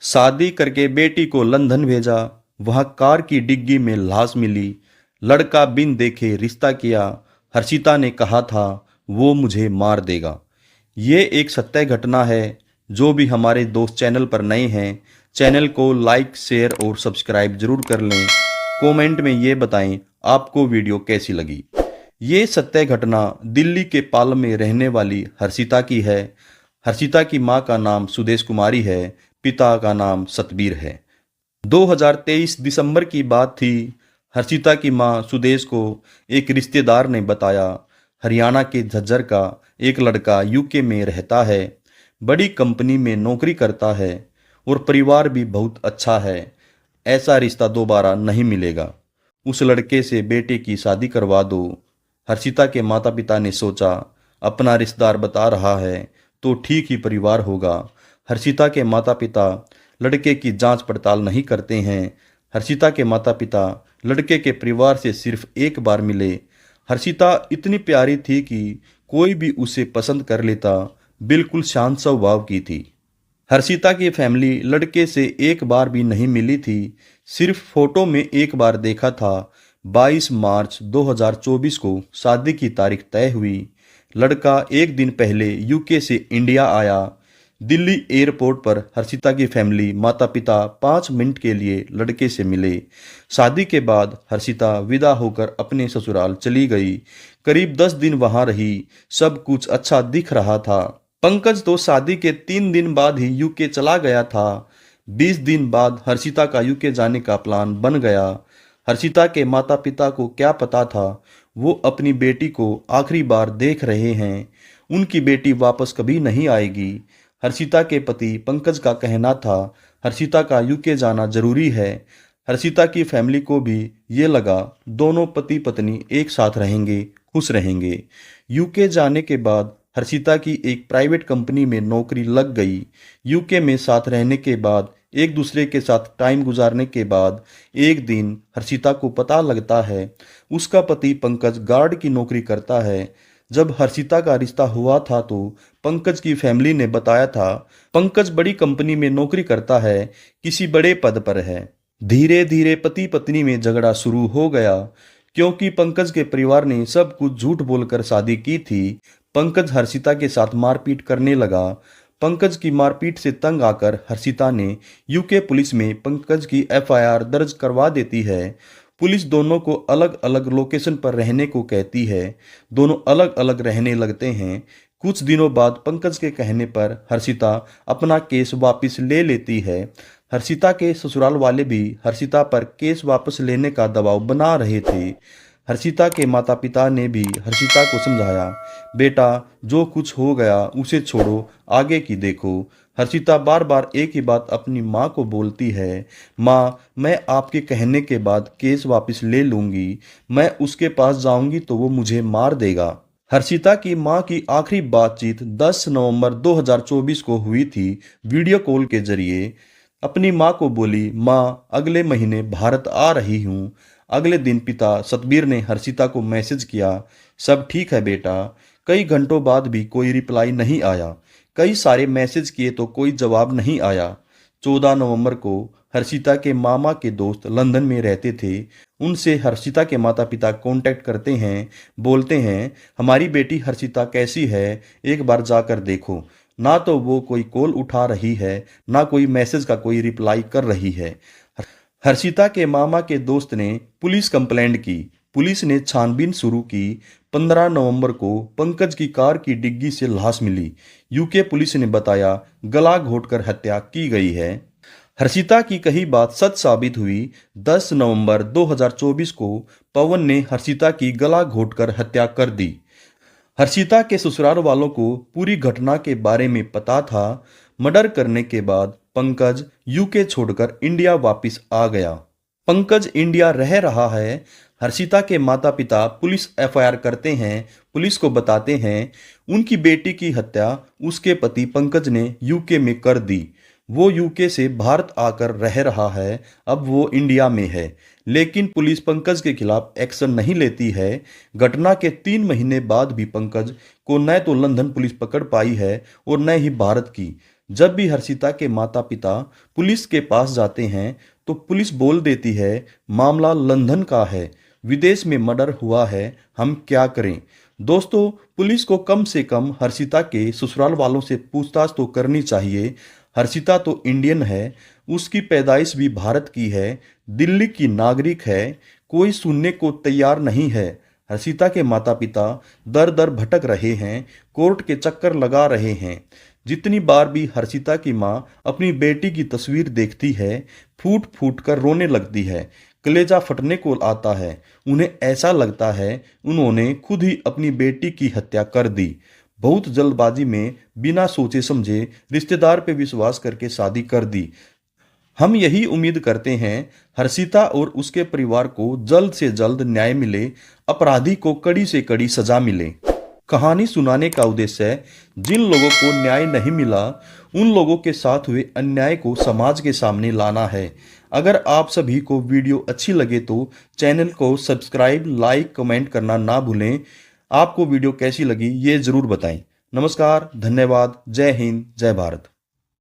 शादी करके बेटी को लंदन भेजा, वहां कार की डिग्गी में लाश मिली। लड़का बिन देखे रिश्ता किया, हर्षिता ने कहा था वो मुझे मार देगा। ये एक सत्य घटना है। जो भी हमारे दोस्त चैनल पर नए हैं, चैनल को लाइक शेयर और सब्सक्राइब जरूर कर लें। कमेंट में ये बताएं आपको वीडियो कैसी लगी। ये सत्य घटना दिल्ली के पालम में रहने वाली हर्षिता की है। हर्षिता की मां का नाम सुदेश कुमारी है, पिता का नाम सतबीर है। 2023 दिसंबर की बात थी। हर्षिता की मां सुदेश को एक रिश्तेदार ने बताया, हरियाणा के झज्जर का एक लड़का यूके में रहता है, बड़ी कंपनी में नौकरी करता है और परिवार भी बहुत अच्छा है। ऐसा रिश्ता दोबारा नहीं मिलेगा। उस लड़के से बेटे की शादी करवा दो। हर्षिता के माता पिता ने सोचा, अपना रिश्तेदार बता रहा है तो ठीक ही परिवार होगा। हर्षिता के माता पिता लड़के की जांच पड़ताल नहीं करते हैं। हर्षिता के माता पिता लड़के के परिवार से सिर्फ एक बार मिले। हर्षिता इतनी प्यारी थी कि कोई भी उसे पसंद कर लेता। बिल्कुल शांत स्वभाव की थी। हर्षिता की फैमिली लड़के से एक बार भी नहीं मिली थी, सिर्फ फोटो में एक बार देखा था। 22 मार्च 2024 को शादी की तारीख तय हुई। लड़का एक दिन पहले यूके से इंडिया आया। दिल्ली एयरपोर्ट पर हर्षिता की फैमिली माता पिता 5 मिनट के लिए लड़के से मिले। शादी के बाद हर्षिता विदा होकर अपने ससुराल चली गई। करीब 10 दिन वहां रही। सब कुछ अच्छा दिख रहा था। पंकज तो शादी के 3 दिन बाद ही यूके चला गया था। 20 दिन बाद हर्षिता का यूके जाने का प्लान बन गया। हर्षिता के माता पिता को क्या पता था, वो अपनी बेटी को आखिरी बार देख रहे हैं। उनकी बेटी वापस कभी नहीं आएगी। हर्षिता के पति पंकज का कहना था, हर्षिता का यूके जाना जरूरी है। हर्षिता की फैमिली को भी ये लगा, दोनों पति पत्नी एक साथ रहेंगे, खुश रहेंगे। यूके जाने के बाद हर्षिता की एक प्राइवेट कंपनी में नौकरी लग गई। यूके में साथ रहने के बाद, एक दूसरे के साथ टाइम गुजारने के बाद एक दिन हर्षिता को पता लगता है उसका पति पंकज गार्ड की नौकरी करता है। जब हर्षिता का रिश्ता हुआ था तो पंकज की फैमिली ने बताया था, पंकज बड़ी कंपनी में नौकरी करता है, किसी बड़े पद पर है। धीरे धीरे पति पत्नी में झगड़ा शुरू हो गया, क्योंकि पंकज के परिवार ने सब कुछ झूठ बोलकर शादी की थी। पंकज हर्षिता के साथ मारपीट करने लगा। पंकज की मारपीट से तंग आकर हर्षिता ने यूके पुलिस में पंकज की एफआईआर दर्ज करवा देती है। पुलिस दोनों को अलग अलग लोकेशन पर रहने को कहती है। दोनों अलग अलग रहने लगते हैं। कुछ दिनों बाद पंकज के कहने पर हर्षिता अपना केस वापस ले लेती है। हर्षिता के ससुराल वाले भी हर्षिता पर केस वापस लेने का दबाव बना रहे थे। हर्षिता के माता पिता ने भी हर्षिता को समझाया, बेटा जो कुछ हो गया उसे छोड़ो, आगे की देखो। हर्षिता बार बार एक ही बात अपनी माँ को बोलती है, माँ मैं आपके कहने के बाद केस वापस ले लूंगी, मैं उसके पास जाऊंगी तो वो मुझे मार देगा। हर्षिता की मां की आखिरी बातचीत 10 नवंबर 2024 को हुई थी, वीडियो कॉल के जरिए। अपनी मां को बोली, मां अगले महीने भारत आ रही हूं। अगले दिन पिता सतबीर ने हर्षिता को मैसेज किया, सब ठीक है बेटा। कई घंटों बाद भी कोई रिप्लाई नहीं आया। कई सारे मैसेज किए तो कोई जवाब नहीं आया। 14 नवंबर को हर्षिता के मामा के दोस्त लंदन में रहते थे, उनसे हर्षिता के माता पिता कांटेक्ट करते हैं, बोलते हैं हमारी बेटी हर्षिता कैसी है, एक बार जाकर देखो। ना तो वो कोई कॉल उठा रही है, ना कोई मैसेज का कोई रिप्लाई कर रही है। हर्षिता के मामा के दोस्त ने पुलिस कंप्लेंट की। पुलिस ने छानबीन शुरू की। 15 नवंबर को पंकज की कार की डिग्गी से लाश मिली। यूके पुलिस ने बताया गला घोटकर हत्या की गई है। हर्षिता की कही बात सच साबित हुई। 10 नवंबर 2024 को पवन ने हर्षिता की गला घोटकर हत्या कर दी। हर्षिता के ससुराल वालों को पूरी घटना के बारे में पता था। मर्डर करने के बाद पंकज यूके छोड़कर इंडिया वापस आ गया। पंकज इंडिया रह रहा है। हर्षिता के माता पिता पुलिस एफआईआर करते हैं, पुलिस को बताते हैं उनकी बेटी की हत्या उसके पति पंकज ने यूके में कर दी। वो यूके से भारत आकर रह रहा है, अब वो इंडिया में है, लेकिन पुलिस पंकज के खिलाफ एक्शन नहीं लेती है। घटना के 3 महीने बाद भी पंकज को न तो लंदन पुलिस पकड़ पाई है और न ही भारत की। जब भी हर्षिता के माता पिता पुलिस के पास जाते हैं तो पुलिस बोल देती है मामला लंदन का है, विदेश में मर्डर हुआ है, हम क्या करें। दोस्तों, पुलिस को कम से कम हर्षिता के ससुराल वालों से पूछताछ तो करनी चाहिए। हर्षिता तो इंडियन है, उसकी पैदाइश भी भारत की है, दिल्ली की नागरिक है, कोई सुनने को तैयार नहीं है। हर्षिता के माता पिता दर दर भटक रहे हैं, कोर्ट के चक्कर लगा रहे हैं। जितनी बार भी हर्षिता की माँ अपनी बेटी की तस्वीर देखती है, फूट फूट कर रोने लगती है, कलेजा फटने को आता है। उन्हें ऐसा लगता है उन्होंने खुद ही अपनी बेटी की हत्या कर दी। बहुत जल्दबाजी में बिना सोचे समझे रिश्तेदार पे विश्वास करके शादी कर दी। हम यही उम्मीद करते हैं हर्षिता और उसके परिवार को जल्द से जल्द न्याय मिले, अपराधी को कड़ी से कड़ी सजा मिले। कहानी सुनाने का उद्देश्य है जिन लोगों को न्याय नहीं मिला उन लोगों के साथ हुए अन्याय को समाज के सामने लाना है। अगर आप सभी को वीडियो अच्छी लगे तो चैनल को सब्सक्राइब, लाइक, कमेंट करना ना भूलें। आपको वीडियो कैसी लगी ये जरूर बताएं। नमस्कार, धन्यवाद, जय हिंद, जय भारत।